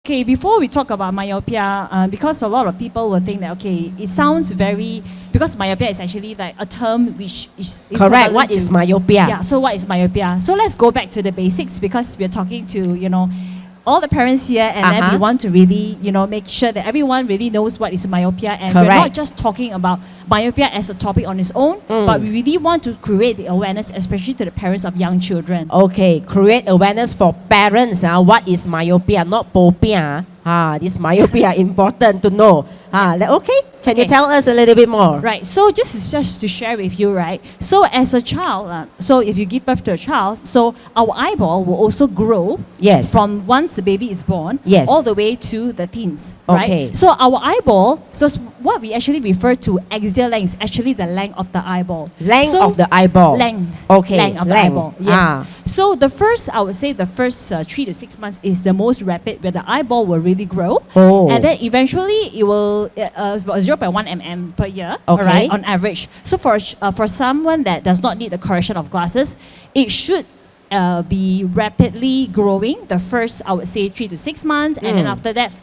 Okay, before we talk about myopia, because a lot of people will think that, okay, it sounds very, because myopia is actually like a term which is Correct. What is myopia? Yeah, so what is myopia? So let's go back to the basics, because we're talking to, all the parents here, and then we want to really, make sure that everyone really knows what is myopia, and we're not just talking about myopia as a topic on its own, but we really want to create the awareness, especially to the parents of young children. Okay, create awareness for parents. What is myopia? Not popia. This myopia important to know. Okay, can you tell us a little bit more? Right, so this is just to share with you, right? So as a child, so if you give birth to a child, so our eyeball will also grow from once the baby is born all the way to the teens, right? So our eyeball, so what we actually refer to axial length is actually the length of the eyeball. Length of the eyeball. Length. Okay. Length of the eyeball. Yes. So I would say the first 3 to 6 months is the most rapid, where the eyeball will really grow. And then eventually it will about 0.1 mm per year, right, on average. So for someone that does not need the correction of glasses, it should be rapidly growing the first, I would say, 3 to 6 months, and then after that,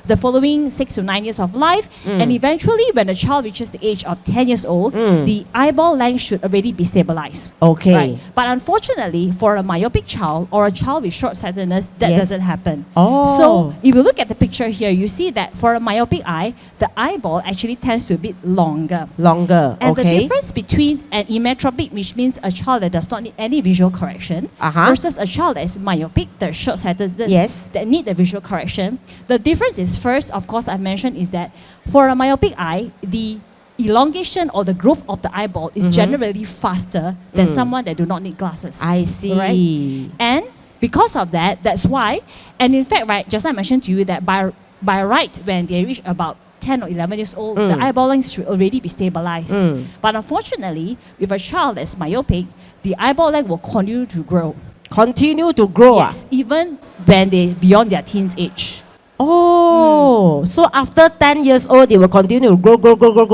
the following 6 to 9 years of life, and eventually when the child reaches the age of 10 years old, the eyeball length should already be stabilized. Okay. Right? But unfortunately, for a myopic child or a child with short-sightedness, that doesn't happen. So if you look at the picture here, you see that for a myopic eye, the eyeball actually tends to be a bit longer. And the difference between an emmetropic, which means a child that does not need any visual correction, versus a child that is myopic, the short-sightedness, that need the visual correction. The difference is, first, of course, I mentioned, is that for a myopic eye, the elongation or the growth of the eyeball is generally faster than someone that do not need glasses. I see. Right? And because of that, that's why, and in fact, right, just I mentioned to you that by right, when they reach about 10 or 11 years old, the eyeball length should already be stabilized. But unfortunately, with a child that's myopic, the eyeball length will continue to grow. Continue to grow? Yes, even when they beyond their teens age. So after 10 years old, they will continue to grow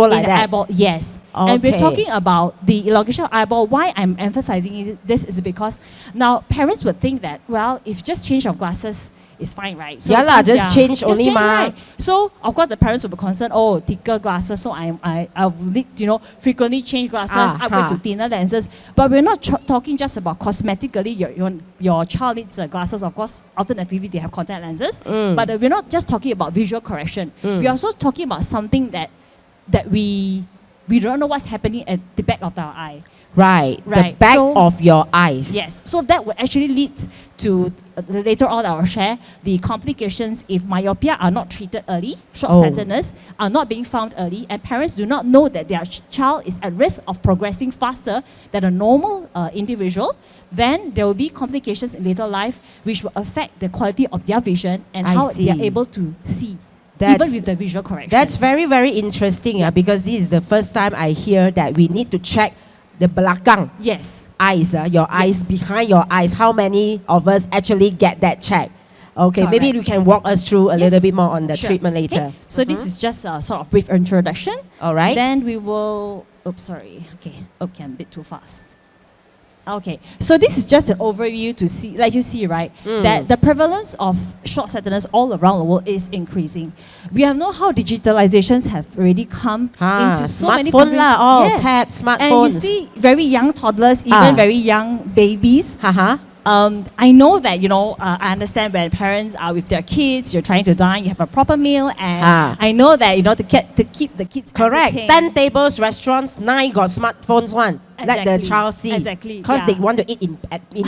like that? Eyeball, yes. And we're talking about the elongation of eyeball. Why I'm emphasizing this is because now parents would think that, well, if just change of glasses, it's fine, right? So change only ma. Right. So of course the parents will be concerned, thicker glasses, so I'll need, frequently change glasses, upgrade to thinner lenses. But we're not talking just about cosmetically, your child needs glasses, of course, alternatively they have contact lenses. But we're not just talking about visual correction. We're also talking about something that we don't know what's happening at the back of our eye. Right. The back of your eyes. Yes. So that would actually lead to, later on I will share, the complications if myopia are not treated early, short-sightedness are not being found early, and parents do not know that their child is at risk of progressing faster than a normal individual, then there will be complications in later life which will affect the quality of their vision and how they are able to see. Even with the visual correction. That's very, very interesting, because this is the first time I hear that we need to check the belakang eyes, your eyes, behind your eyes. How many of us actually get that check? Okay, maybe you can walk us through a little bit more on the treatment later. So this is just a sort of brief introduction. All right. Then we will, I'm a bit too fast. Okay, so this is just an overview to see, like you see, right, that the prevalence of short-sightedness all around the world is increasing. We have know how digitalizations have already come into so many countries. Tabs, smartphones. And you see very young toddlers, even very young babies. I know that, I understand when parents are with their kids, you're trying to dine, you have a proper meal, and I know that, to keep the kids correct. entertained. 10 tables, restaurants, 9 got smartphones one. Let the child see. Because they want to eat in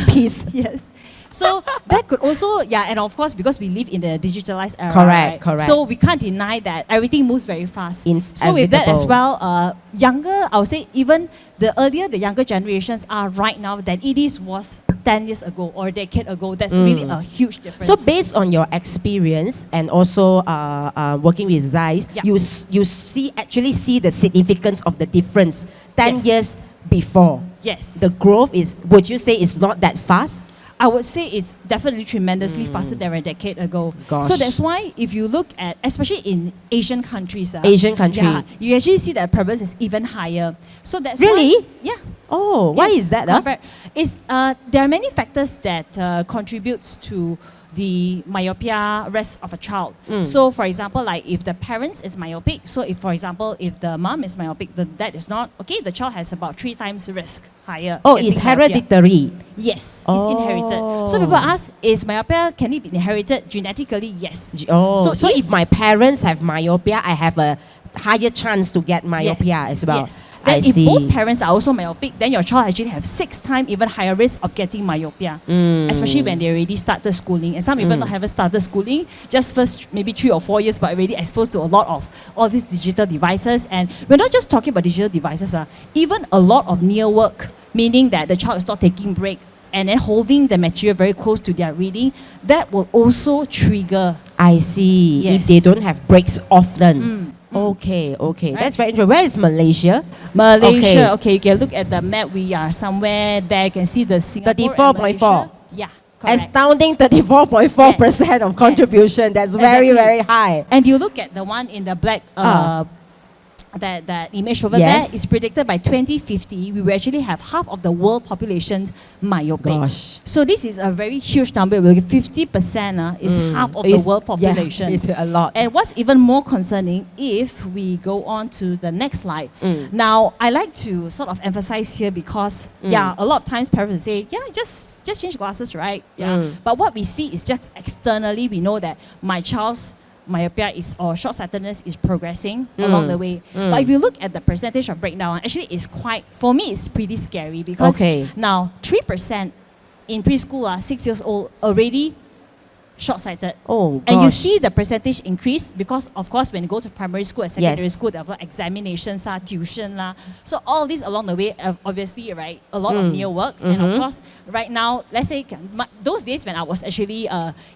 peace. Yes. So that could also, and of course, because we live in a digitalized era. Correct. So we can't deny that everything moves very fast. So with that as well, I would say even the earlier the younger generations are right now than it was 10 years ago or a decade ago. That's really a huge difference. So based on your experience and also working with Zeiss, you actually see the significance of the difference 10 years before. Yes. The growth would you say, is not that fast? I would say it's definitely tremendously faster than a decade ago. So that's why if you look at, especially in Asian countries, you actually see that prevalence is even higher. So that's really? Why, why is that? There are many factors that contributes to the myopia risk of a child. So for example, like if the parents is myopic, so if for example, if the mom is myopic, the dad is not, okay, the child has about 3 times risk higher. Oh, it's hereditary. Yes, it's inherited. So people ask, is myopia, can it be inherited genetically? Yes. So if my parents have myopia, I have a higher chance to get myopia as well. Yes. Then if both parents are also myopic, then your child actually have 6 times even higher risk of getting myopia, especially when they already started schooling. And some even not haven't started schooling, just first maybe 3 or 4 years, but already exposed to a lot of all these digital devices. And we're not just talking about digital devices, even a lot of near work, meaning that the child is not taking break and then holding the material very close to their reading, that will also trigger. I see. Yes. If they don't have breaks often. Okay. Right. That's very interesting. Where is Malaysia? Malaysia, okay, you can look at the map. We are somewhere there. You can see the Singapore 34.4. Yeah, correct. Astounding 34.4% of contribution. That's very, very high. And you look at the one in the black, that image over there is predicted by 2050, we will actually have half of the world population myopic. Gosh. So this is a very huge number. 50% is half of the world population. Yeah, it's a lot. And what's even more concerning, if we go on to the next slide. Now, I like to sort of emphasize here because, a lot of times parents say, just change glasses, right? But what we see is just externally, we know that my child's myopia or short-sightedness is progressing along the way. But if you look at the percentage of breakdown, actually it's quite, for me, it's pretty scary because now 3% in preschool, 6 years old, already short-sighted. Oh, gosh. And you see the percentage increase because, of course, when you go to primary school and secondary school, there are examinations, tuition. So all these along the way, obviously, right, a lot of near work. And of course, right now, let's say, those days when I was actually,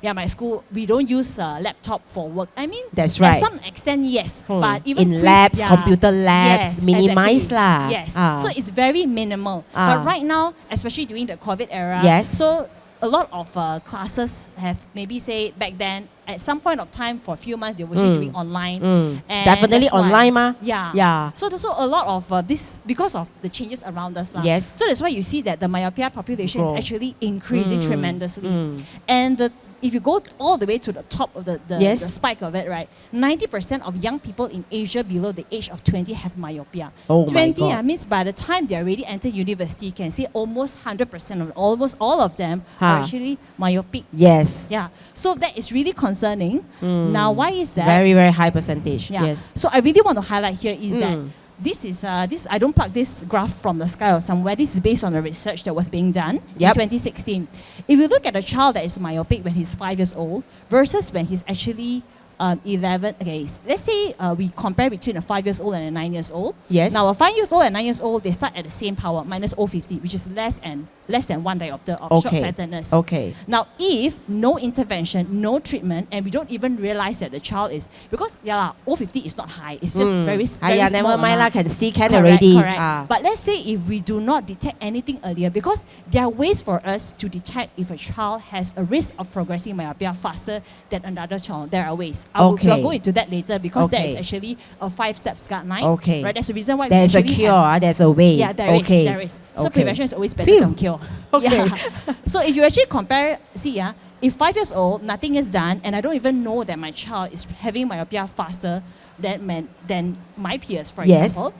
my school, we don't use laptop for work. I mean, that's right. To some extent, yes. But even in labs, computer labs, minimize exactly. Yes. So it's very minimal. But right now, especially during the COVID era, so a lot of classes have maybe say back then at some point of time for a few months they were actually doing online. And definitely online, ma. Yeah. So there's a lot of this because of the changes around us. Yes. So that's why you see that the myopia population is actually increasing tremendously. And if you go all the way to the top of the spike of it, right, 90% of young people in Asia below the age of 20 have myopia. 20 means by the time they already enter university, you can see almost 100% of almost all of them are actually myopic. Yes. Yeah. So that is really concerning. Now, why is that? Very, very high percentage. Yes. So I really want to highlight here is that this is I don't pluck this graph from the sky or somewhere. This is based on the research that was being done in 2016. If you look at a child that is myopic when he's 5 years old versus when he's actually 11. Okay, let's say we compare between a 5 years old and a 9 years old. Yes. Now a 5 years old and 9 years old, they start at the same power, minus 0.50, which is less than 1 diopter of short-sightedness. Okay. Now, if no intervention, no treatment, and we don't even realize that the child is, because 0.50 is not high, it's just very small. Never mind lah, can see, can Correct. already. But let's say if we do not detect anything earlier, because there are ways for us to detect if a child has a risk of progressing myopia faster than another child. There are ways. We'll go into that later because there is actually a 5-step guideline. Right? That's the reason why there's a cure, there's a way. Yeah, there is. So prevention is always better than cure. So if you actually compare, if 5 years old, nothing is done, and I don't even know that my child is having myopia faster than my peers, for example.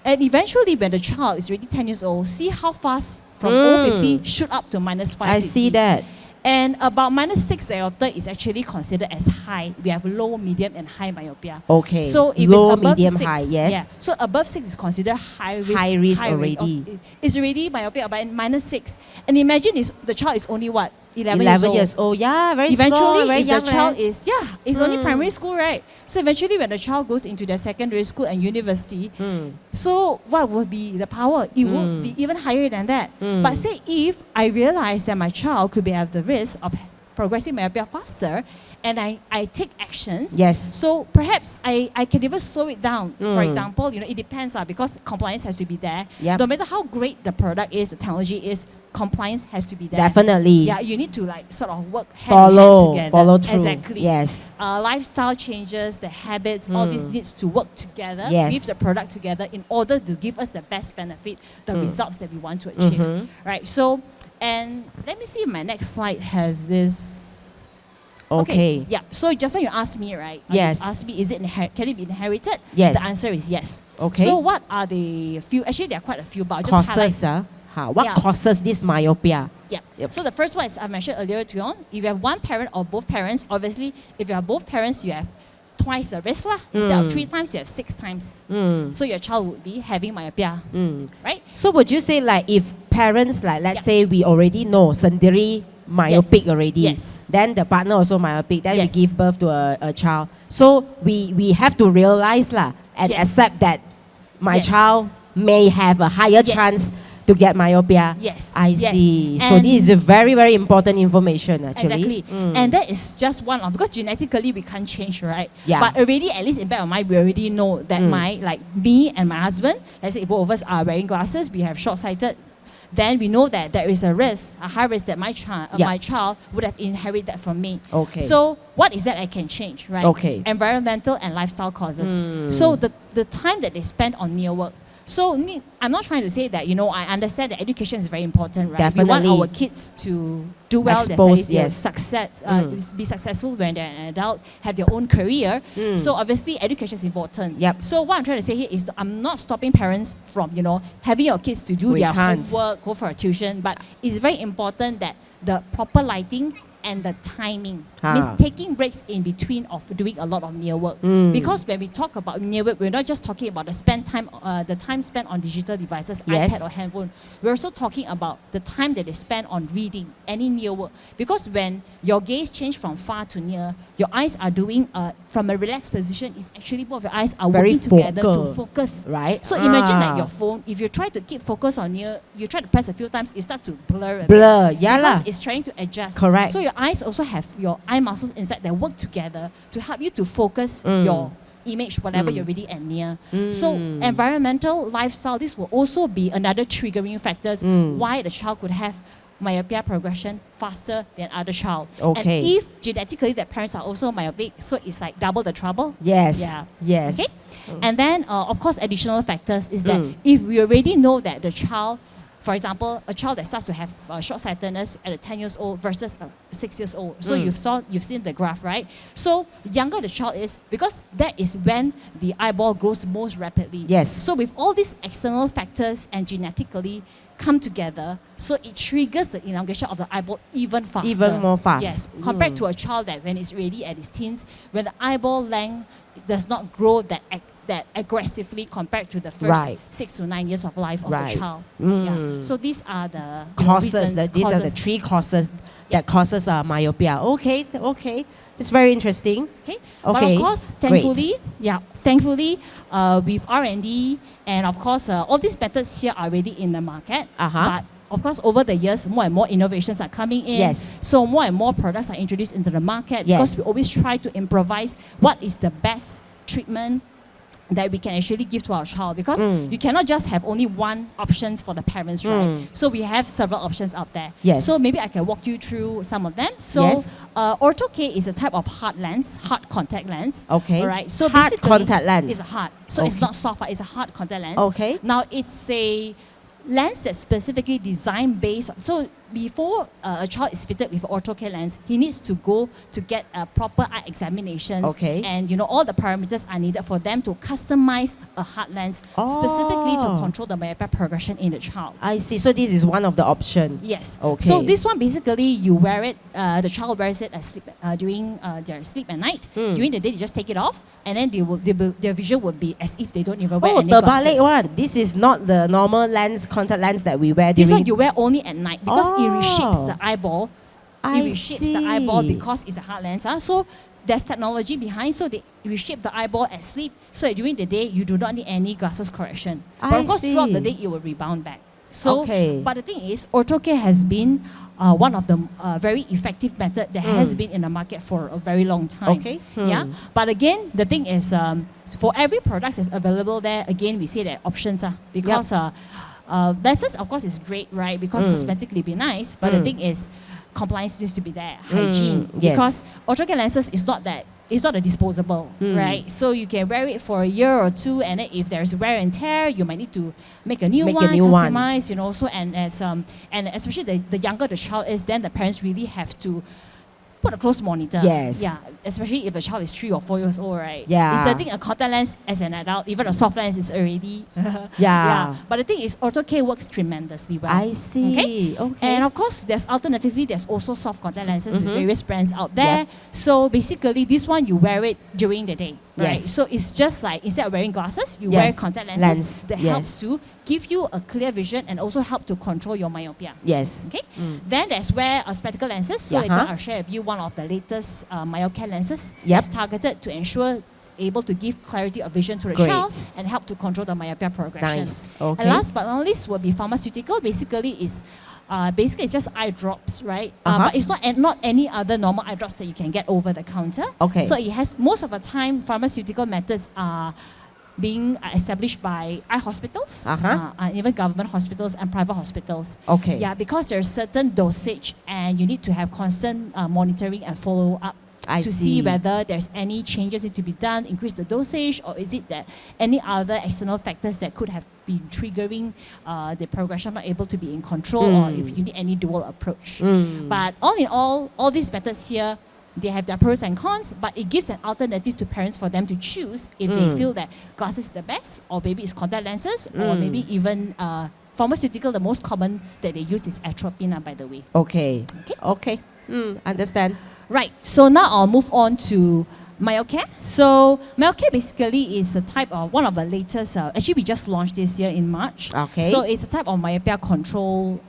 And eventually, when the child is already 10 years old, see how fast from 0.50 shoot up to minus 550. I see that. And about minus 6 diopter is actually considered as high. We have low, medium, and high myopia. Okay. So if low, it's above medium, 6, high, yes. So above 6 is considered high risk. High risk already. It's already myopia, but minus 6. And imagine the child is only what? 11 years old. Yeah, very eventually, small, very young. The child is, it's only primary school, right? So eventually when the child goes into their secondary school and university, so what will be the power? It will be even higher than that. But say if I realize that my child could be at the risk of progressing myopia faster, and I take actions. Yes. So perhaps I can even slow it down. For example, it depends because compliance has to be there. Yep. No matter how great the product is, the technology is, compliance has to be there. Definitely. Yeah, you need to sort of work hand in hand together. Follow through. Exactly. Yes. Lifestyle changes, the habits, all this needs to work together Yes. with the product together in order to give us the best benefit, the results that we want to achieve. Right. So, and let me see if my next slide has this. Okay. Yeah. So just like you asked me, right? Yes. You asked me, can it be inherited? Yes. The answer is yes. Okay. So what are the few? Actually, there are quite a few, but I'll just highlight. Causes, what causes this myopia? Yeah. Yep. So the first one is I mentioned earlier to you on. If you have one parent or both parents, obviously, if you have both parents, you have twice the risk lah. Instead of 3 times, you have 6 times. So your child would be having myopia, right? So would you say like if parents like let's say we already know Sendiri myopic already, then the partner also myopic, then we give birth to a child. So we have to realize lah and accept that my child may have a higher chance to get myopia. Yes. I see. So this is a very, very important information actually. Exactly. And that is just one of, because genetically we can't change, right? Yeah. But already, at least in back of mind, we already know that me and my husband, let's say both of us are wearing glasses, we have short-sighted, then we know that there is a high risk that my child would have inherited that from me. Okay. So what is that I can change, right? Okay. Environmental and lifestyle causes. So the time that they spend on near work. So I'm not trying to say that, I understand that education is very important, right? Definitely. We want our kids to do well, be successful when they're an adult, have their own career. So obviously education is important. Yep. So what I'm trying to say here is that I'm not stopping parents from, having your kids to do their homework, go for a tuition, but it's very important that the proper lighting and the timing means taking breaks in between of doing a lot of near work. Because when we talk about near work, we're not just talking about the time spent on digital devices, iPad or handphone. We're also talking about the time that they spend on reading, any near work. Because when your gaze change from far to near, your eyes are doing from a relaxed position. It's actually both of your eyes are working together to focus. Right. So imagine that your phone, if you try to keep focus on near, you try to press a few times, it starts to blur. Because it's trying to adjust. Correct. So your eyes also have your eye muscles inside that work together to help you to focus your image, whatever you're reading at near. So environmental, lifestyle, this will also be another triggering factors why the child could have myopia progression faster than other child. Okay. And if genetically the parents are also myopic, so it's like double the trouble. Yes. Yeah. Yes. Okay. And then of course additional factors is that if we already know that the child, for example, a child that starts to have short-sightedness at 10 years old versus 6 years old. So you've seen the graph, right? So younger the child is, because that is when the eyeball grows most rapidly. Yes. So with all these external factors and genetically come together, so it triggers the elongation of the eyeball even faster. Even more fast. Yes. Compared to a child that when it's already at its teens, when the eyeball length does not grow that aggressively compared to the first 6 to 9 years of life of the child. Yeah. So these are the causes. These are the 3 causes that causes myopia. Okay. It's very interesting. Okay. But of course, thankfully, with R&D and of course, all these methods here are already in the market. But of course, over the years, more and more innovations are coming in. Yes. So more and more products are introduced into the market because we always try to improvise what is the best treatment that we can actually give to our child, because you cannot just have only one options for the parents, right? So we have several options out there. Yes. So maybe I can walk you through some of them. So Ortho-K is a type of hard contact lens. Okay. All right. So hard contact lens. It's a hard. So it's not soft, it's a hard contact lens. Okay. Now it's a lens that's specifically designed based on, so before a child is fitted with Ortho-K lens, he needs to go to get a proper eye examination. Okay. And all the parameters are needed for them to customize a hard lens specifically to control the myopia progression in the child. I see. So this is one of the options. Yes. Okay. So this one basically you wear it, the child wears it during their sleep at night. During the day they just take it off, and then their vision will be as if they don't even wear any the glasses. balik one. This is not the normal contact lens that we wear during. This one you wear only at night because it reshapes the eyeball. It reshapes the eyeball because it's a hard lens. So there's technology behind, so they reshape the eyeball at sleep, so that during the day you do not need any glasses correction. But of course throughout the day it will rebound back. So, but the thing is, Ortho-K has been one of the very effective method that has been in the market for a very long time. Okay. Yeah. But again, the thing is, for every product that's available there, again we say that options are because lenses of course is great, right? Because cosmetically be nice, but the thing is, compliance needs to be there, hygiene. Because Ortho-K lenses is not that. It's not a disposable, right? So you can wear it for a year or two, and then if there's wear and tear, you might need to make a new one, customize, So and especially the younger the child is, then the parents really have to put a close monitor. Yes. Yeah, especially if the child is 3 or 4 years old, right? Yeah. Inserting a contact lens as an adult, even a soft lens is already. Yeah. But the thing is, Ortho-K works tremendously well. I see. Okay. And of course, there's also soft contact lenses with various brands out there. Yep. So basically, this one you wear it during the day, right? Yes. So it's just like instead of wearing glasses, you wear contact lenses that helps to give you a clear vision and also help to control your myopia. Yes. Okay. Then there's where spectacle lenses. So later I'll share with you one of the latest Myopia lenses that's targeted to ensure able to give clarity of vision to the child and help to control the myopia progression. Nice. Okay. And last but not least will be pharmaceutical. Basically it's just eye drops, right? But it's not any other normal eye drops that you can get over the counter. Okay. So it has most of the time pharmaceutical methods are being established by eye hospitals, even government hospitals and private hospitals. Okay. Yeah, because there's certain dosage and you need to have constant monitoring and follow up to see whether there's any changes need to be done, increase the dosage, or is it that any other external factors that could have been triggering the progression not able to be in control, or if you need any dual approach. But all in all these methods here, they have their pros and cons, but it gives an alternative to parents for them to choose if they feel that glasses is the best, or maybe it's contact lenses, or maybe even pharmaceutical. The most common that they use is atropine, by the way. Okay. Understand. Right. So now I'll move on to Myocare. So Myocare basically is a type of one of the latest. Actually, we just launched this year in March. Okay. So it's a type of myopia control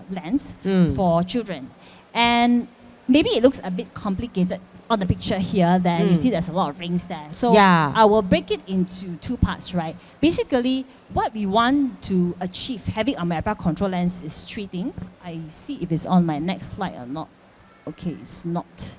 lens for children, and maybe it looks a bit complicated on the picture here. Then you see there's a lot of rings there. So I will break it into 2 parts, right? Basically, what we want to achieve having a myopia control lens is 3 things. I see if it's on my next slide or not. Okay, it's not.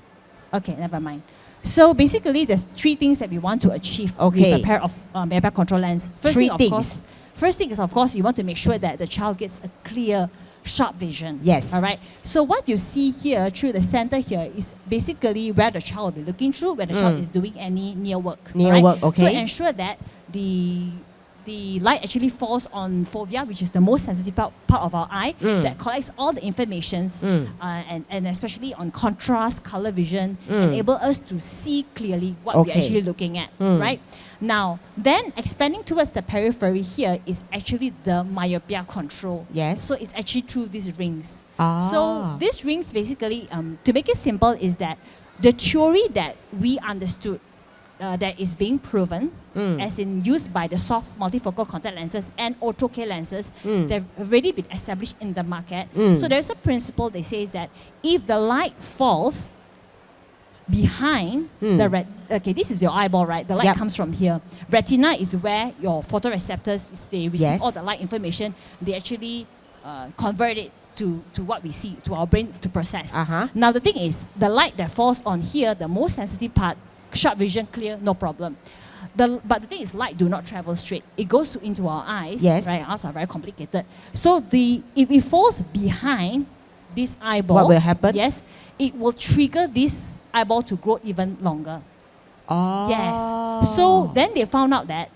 Okay, never mind. So basically, there's 3 things that we want to achieve with a pair of myopia control lens. First thing is, of course, you want to make sure that the child gets a clear, sharp vision. Yes. All right. So what you see here through the center here is basically where the child will be looking through, where the child is doing any near work. Near work, okay. So ensure that the light actually falls on fovea, which is the most sensitive part of our eye, that collects all the informations, and especially on contrast, color vision, enable us to see clearly what we're actually looking at, right? Now, then expanding towards the periphery here is actually the myopia control. Yes. So it's actually through these rings. So these rings basically, to make it simple, is that the theory that we understood that is being proven, as in used by the soft multifocal contact lenses and Ortho-K lenses, they've already been established in the market. So there's a principle that says that if the light falls behind this is your eyeball, right? The light comes from here. Retina is where your photoreceptors, they receive all the light information. They actually convert it to what we see, to our brain to process. Now the thing is, the light that falls on here, the most sensitive part, sharp vision, clear, no problem. But the thing is, light do not travel straight. It goes into our eyes. Right? Our eyes are very complicated. So if it falls behind this eyeball, what will happen? Yes, it will trigger this eyeball to grow even longer. Yes. So then they found out that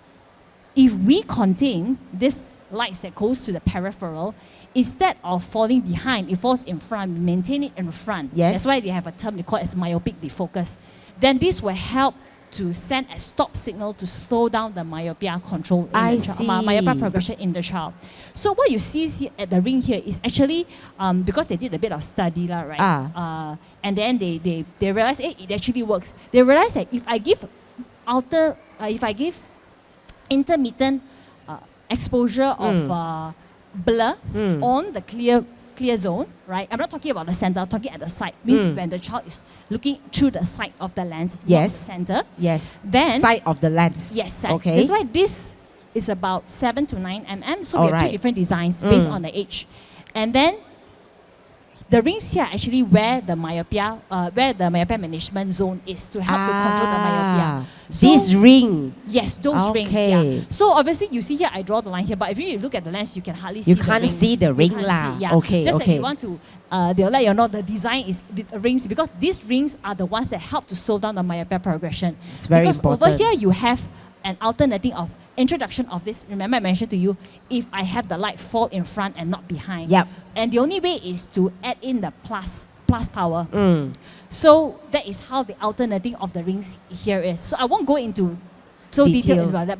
if we contain this lights that goes to the peripheral, instead of falling behind, it falls in front. Maintain it in front. That's why they have a term they call it as myopic defocus. Then this will help to send a stop signal to slow down the myopia control, myopia progression in the child. So what you see here at the ring here is actually because they did a bit of study, right? And then they realized it actually works. They realized that if I give intermittent exposure of blur on the clear zone, right? I'm not talking about the center, I'm talking at the side. Means when the child is looking through the side of the lens, not the center. Then side of the lens. Side. Okay. That's why this is about 7 to 9 mm. So we have 2 different designs based on the age. And then the rings here are actually where the myopia management zone is to help to control the myopia. So, this ring. Yes, those rings. Yeah. So obviously you see here, I draw the line here, but if you look at the lens, you can hardly see the rings. You can't see the ring lah. Just like you want to, they'll let you know the design is with rings, because these rings are the ones that help to slow down the myopia progression. It's very important. Over here you have an alternative of introduction of this. Remember I mentioned to you, if I have the light fall in front and not behind. And the only way is to add in the plus plus power. So that is how the alternating of the rings here is. So I won't go into so detailed about that,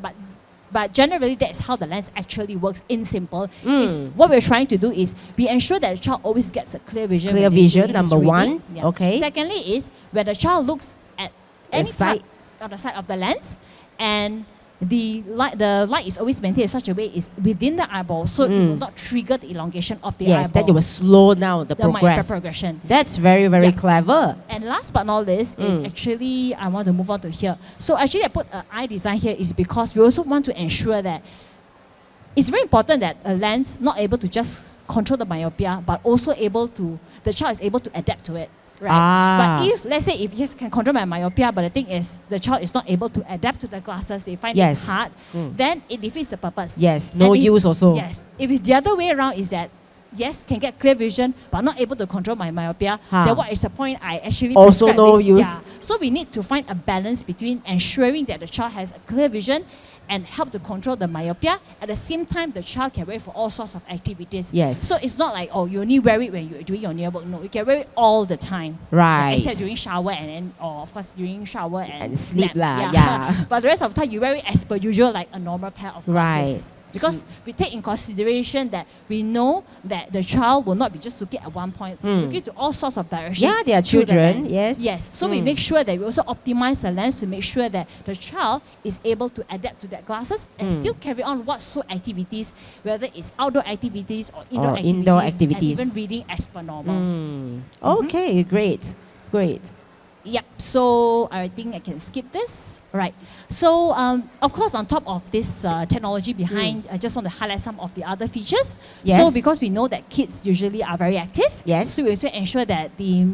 but generally that's how the lens actually works in simple. Is what we're trying to do is we ensure that the child always gets a clear vision. Clear vision, number one. Yeah. Okay. Secondly is when the child looks at any part on the side of the lens, and the light is always maintained in such a way is within the eyeball, so it will not trigger the elongation of the eyeball. Yes, that it will slow down the progression. That's very, very clever. And last but not least is actually, I want to move on to here. So actually I put an eye design here is because we also want to ensure that it's very important that a lens not able to just control the myopia, but also the child is able to adapt to it. Right. But if, let's say, if he can control my myopia, but the thing is, the child is not able to adapt to the glasses, they find it hard, then it defeats the purpose. Yes, no use also. Yes. If it's the other way around, is that, yes, can get clear vision, but not able to control my myopia, then what is the point I actually also no use. Yeah. So we need to find a balance between ensuring that the child has a clear vision and help to control the myopia. At the same time, the child can wear it for all sorts of activities. Yes. So it's not like, oh, you only wear it when you're doing your nail work. No, you can wear it all the time. Right. Except during shower or of course during shower and sleep lah. Yeah. But the rest of the time, you wear it as per usual, like a normal pair of glasses. Right. Because we take in consideration that we know that the child will not be just looking at one point, looking to all sorts of directions. Yeah, they are children. Yes. Yes. So we make sure that we also optimize the lens to make sure that the child is able to adapt to that glasses and still carry on what so activities, whether it's outdoor activities or indoor activities, and even reading as per normal. Okay, great. Yep, so I think I can skip this. Right. So, of course, on top of this technology behind, I just want to highlight some of the other features. Yes. So, because we know that kids usually are very active, yes. So we also ensure that the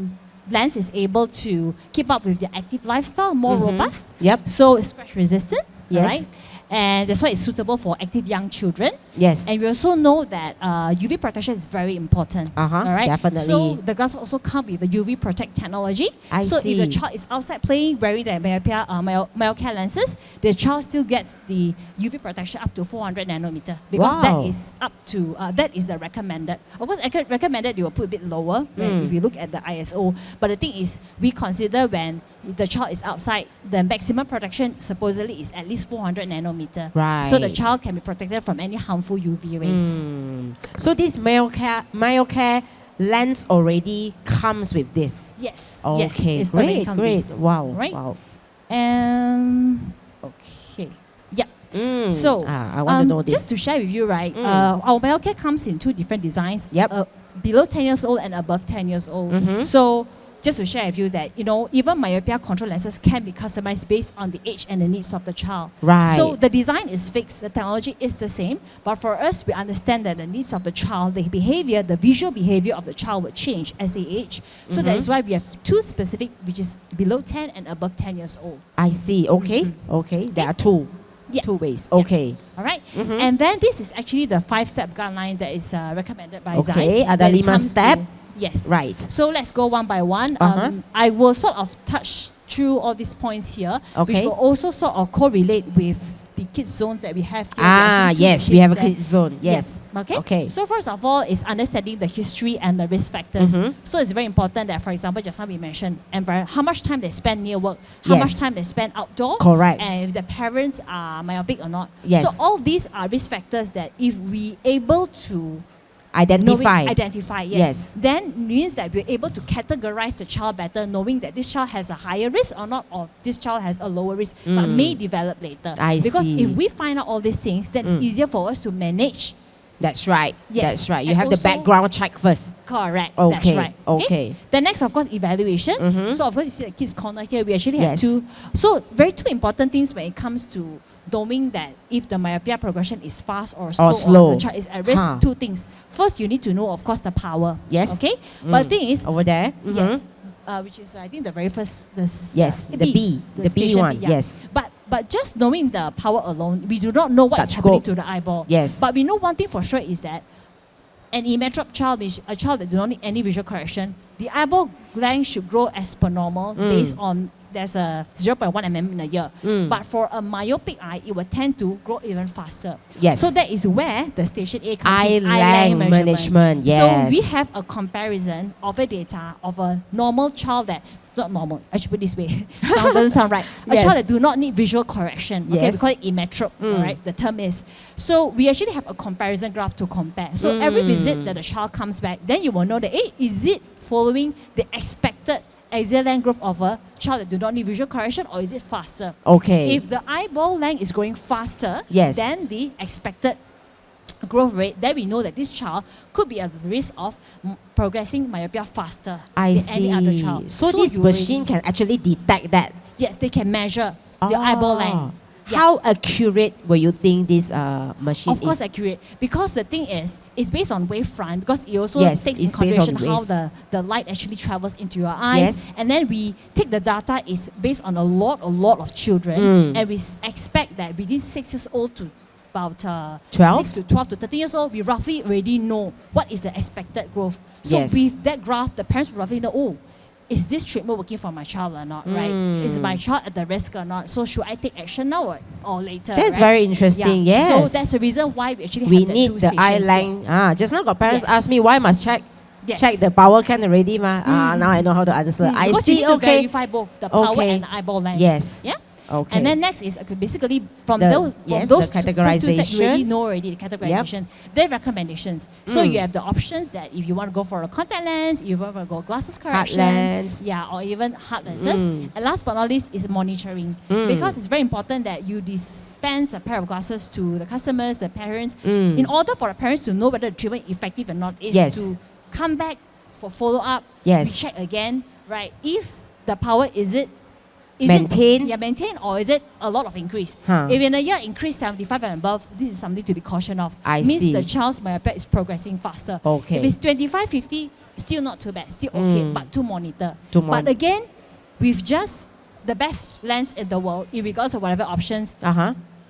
lens is able to keep up with their active lifestyle, more robust. Yep. So, it's scratch resistant. Yes. Right? And that's why it's suitable for active young children. Yes. And we also know that UV protection is very important. All right. Definitely. So the glasses also come with the UV Protect technology. So if the child is outside playing wearing the myopia lenses, the child still gets the UV protection up to 400 nanometer because that is up to that is the recommended. Of course, recommended you will put a bit lower if you look at the ISO. But the thing is, we consider when the child is outside, the maximum protection supposedly is at least 400 nanometer. Right. So the child can be protected from any harmful UV rays. So this myocare lens already comes with this? Yes. Okay, yes, great. Wow. Right? Wow. Okay. Yeah. So I want to know this. Just to share with you, right? Our myocare comes in two different designs. Yep. Below 10 years old and above 10 years old. So just to share with you that, even myopia control lenses can be customized based on the age and the needs of the child. Right. So the design is fixed, the technology is the same, but for us, we understand that the needs of the child, the behavior, the visual behavior of the child will change as they age. So that is why we have two specific, which is below 10 and above 10 years old. I see. Okay. Okay. There are two. Yeah. Two ways. Okay. All right. And then this is actually the 5-step guideline that is recommended by Zeiss. Okay. Ada 5 step. Yes. Right. So let's go one by one. I will sort of touch through all these points here, which will also sort of correlate with the kids zones that we have here. Yes, we have a kids zone. Yes. Okay. So first of all is understanding the history and the risk factors. So it's very important that, for example, just now we mentioned, how much time they spend near work, how much time they spend outdoor, correct, and if the parents are myopic or not. Yes. So all these are risk factors that if we able to identify, yes. Then means that we're able to categorize the child better, knowing that this child has a higher risk or not, or this child has a lower risk, but may develop later. Because if we find out all these things, then it's easier for us to manage. That's right. Yes. That's right. You have the background check first. Correct. Okay. That's right. Okay. The next, of course, evaluation. So, of course, you see the kids' corner here. We actually have two. So, two important things when it comes to knowing that if the myopia progression is fast or slow, or the child is at risk. Two things. First, you need to know, of course, the power. Yes. Okay. But the thing is, over there. Yes. Which is, I think, the very first. The B. The B one. B, yes. But just knowing the power alone, we do not know what is happening to the eyeball. Yes. But we know one thing for sure is that an immature child, a child that does not need any visual correction, the eyeball gland should grow as per normal based on there's a 0.1 mm in a year. But for a myopic eye, it will tend to grow even faster. Yes. So that is where the station A comes Eye in, length management. Yes. So we have a comparison of a data of a normal child that, not normal, I should put it this way, doesn't sound right. A child that do not need visual correction. Okay, we call it immetrope, right? The term is. So we actually have a comparison graph to compare. So every visit that the child comes back, then you will know that, hey, is it following the expected axial length growth of a child that do not need visual correction, or is it faster? Okay. If the eyeball length is growing faster than the expected growth rate, then we know that this child could be at risk of progressing myopia faster than any other child. So this machine can actually detect that? Yes, they can measure the eyeball length. Yeah. How accurate will you think this machine is? Of course accurate. Because the thing is, it's based on wavefront, because it also takes into it's consideration based on how the light actually travels into your eyes. And then we take the data is based on a lot of children, and we expect that within 6 years old to about 6 to 12 to 13 years old, we roughly already know what is the expected growth. So with that graph, the parents will roughly know, oh, is this treatment working for my child or not, right? Is my child at the risk or not? So should I take action now or later? That's very interesting, yes. So that's the reason why we actually we have the need two the eye stations length. Just now got parents ask me, why must check the power can already, ma? Now I know how to answer. I because see, you need to verify both the power and the eyeball length. Yes. Yeah? Okay. And then next is basically from those the categorization. first two steps, you already know already the categorization. Their recommendations. So you have the options that if you want to go for a contact lens, if you want to go glasses correction, lens. or even hard lenses. And last but not least is monitoring, because it's very important that you dispense a pair of glasses to the customers, the parents, in order for the parents to know whether the treatment is effective or not. Is to come back for follow up. We check again, right? If the power is maintain, or is it a lot of increase? If in a year increase 75 and above, this is something to be cautioned of. Means the child's myopia is progressing faster. If it's 25, 50, still not too bad, still okay, but to monitor. But again, with just the best lens in the world, regardless of whatever options,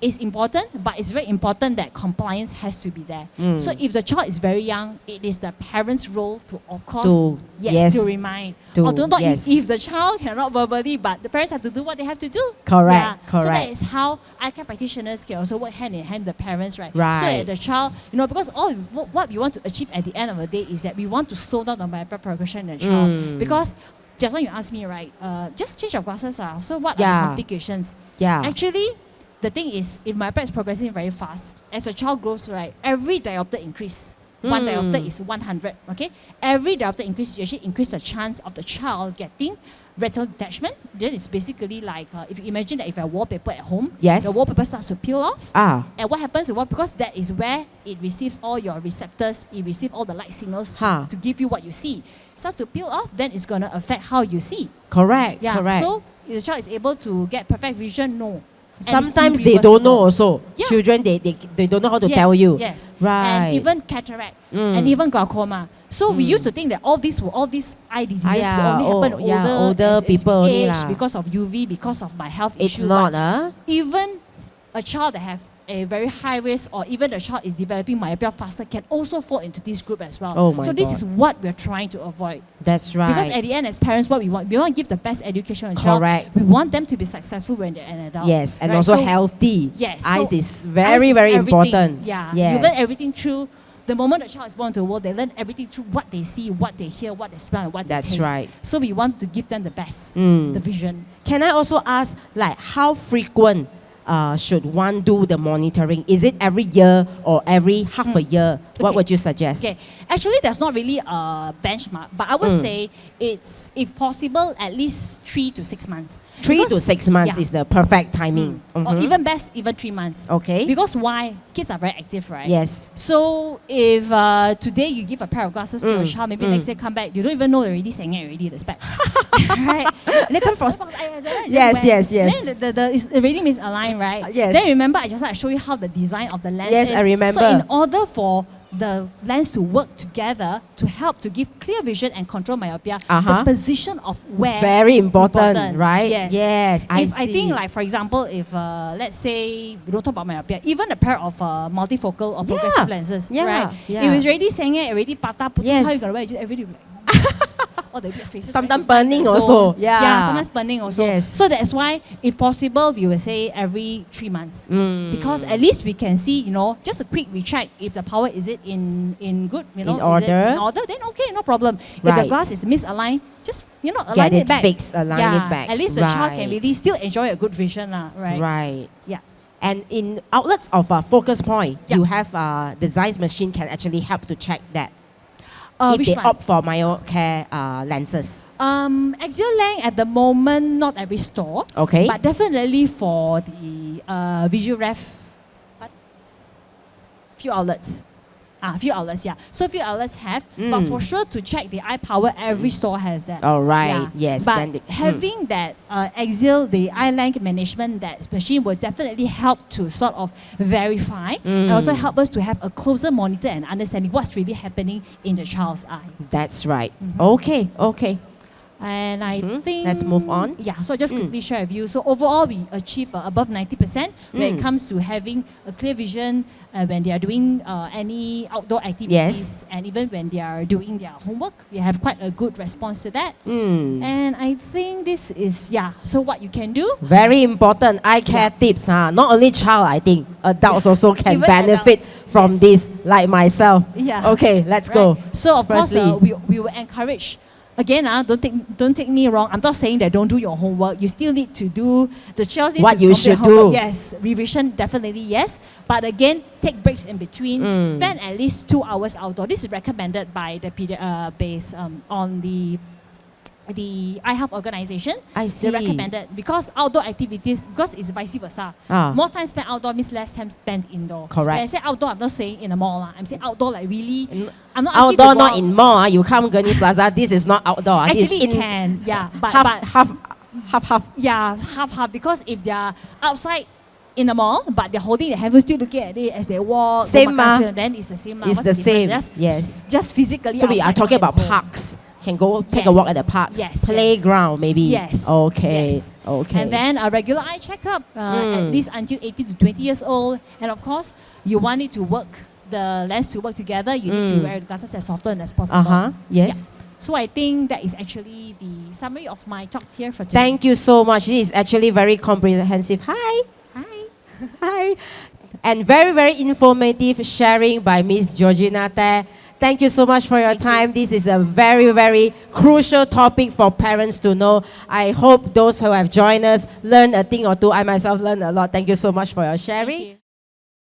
is important, but it's very important that compliance has to be there. So if the child is very young, it is the parent's role to, of course, to remind. Although not if the child cannot verbally, but the parents have to do what they have to do. Correct. So that is how eye care practitioners can also work hand in hand with the parents, right? So that the child, because what we want to achieve at the end of the day is that we want to slow down the myopia progression in the child. Because just like you asked me, right, just change of glasses. So what are the complications? Actually, the thing is, if myopia is progressing very fast, as the child grows, right, every diopter increase. 1 diopter is 100, okay? Every diopter increase, you actually increase the chance of the child getting retinal detachment. That is basically like, if you imagine that if you have wallpaper at home, the wallpaper starts to peel off. And what happens is because that is where it receives all your receptors, it receives all the light signals to give you what you see. It starts to peel off, then it's going to affect how you see. Correct. So if the child is able to get perfect vision, no. Sometimes they don't know also. Children, they don't know how to tell you. Right. And even cataract and even glaucoma. So we used to think that all these eye diseases will only happen older people age because of UV, because of my health issue. It's not. Even a child that have a very high risk, or even the child is developing myopia faster, can also fall into this group as well. So this is what we're trying to avoid. That's right. Because at the end, as parents, what we want to give the best education to the child. We want them to be successful when they're an adult. Yes, and also healthy. Eyes is very, eyes very is important. You learn everything through. The moment the child is born to the world, they learn everything through what they see, what they hear, what they smell, and what they taste. That's right. So we want to give them the best, the vision. Can I also ask, like, how frequent should one do the monitoring? Is it every year or every half a year? What would you suggest? Actually, there's not really a benchmark, but I would say it's, if possible, at least 3 to 6 months. 3 to 6 months is the perfect timing. Or even best, even 3 months. Because why? Kids are very active, right? Yes. So if today you give a pair of glasses to your child, maybe next day come back, you don't even know they're already saying it already, the spec. Right? And they come from sports. Yes. Then it already misaligned, right? Yes. Then remember, I showed you how the design of the lens is. Yes, I remember. So in order for the lens to work together to help to give clear vision and control myopia, the position of where it's very important, right? Yes. I think, like, for example, if let's say we don't talk about myopia, even a pair of multifocal or progressive lenses, right? It was already saying it, already pata putus, how you gonna wear it, everybody all the weird faces. Sometimes burning also. Yeah, sometimes burning also. Yes. So that's why, if possible, we will say every 3 months. Because at least we can see, just a quick recheck if the power is it in good, in order. Is it in order, then okay, no problem. If the glass is misaligned, just align it back. fixed, align it back. At least the child can really still enjoy a good vision, right? Right. Yeah. And in outlets of focus point, you have the Zeiss machine can actually help to check that. If Which they one? opt for myocare lenses. Axial length at the moment, not every store. Okay. But definitely for the visual ref, few outlets. Few outlets, yeah. So few outlets have, but for sure to check the eye power, every store has that. All right, yes. But having that axial, the eye length management, that machine will definitely help to sort of verify and also help us to have a closer monitor and understanding what's really happening in the child's eye. That's right. Okay. And I think... Let's move on. Yeah, so just quickly share with you. So overall, we achieve above 90% when it comes to having a clear vision when they are doing any outdoor activities. And even when they are doing their homework, we have quite a good response to that. And I think this is, so what you can do. Very important eye care tips. Not only child, I think, adults also can Even benefit from this, like myself. Yeah. Okay, let's go. So of course, Firstly, we will encourage. Again, don't take me wrong. I'm not saying that don't do your homework. You still need to do the child needs what to you complete should homework. do. Yes, revision definitely yes. But again, take breaks in between. Spend at least 2 hours outdoor. This is recommended by the based on the Eye Health Organization. I see. They recommended because outdoor activities, because it's vice versa. More time spent outdoor means less time spent indoor. Correct. When I say outdoor, I'm not saying in a mall. I'm saying outdoor like really. I'm not Outdoor, asking not in mall. You come Gurney Plaza. This is not outdoor. Actually, this is it can. Yeah, but half. Yeah, half. Because if they're outside in the mall, but they're holding their hands, still looking at it as they walk. Same then it's the same. It's the same. Yes. Just physically. So we are talking about parks. Can go take a walk at the parks. Playground maybe. Yes. Okay. Yes. Okay. And then a regular eye checkup, at least until 18 to 20 years old. And of course, you want it to work, the lens to work together. You need to wear the glasses as often as possible. Yes. Yeah. So I think that is actually the summary of my talk here for today. Thank you so much. This is actually very comprehensive. Hi. Hi. And very, very informative sharing by Miss Georgina Teh. Thank you so much for your time. This is a very, very crucial topic for parents to know. I hope those who have joined us learn a thing or two. I myself learned a lot. Thank you so much for your sharing.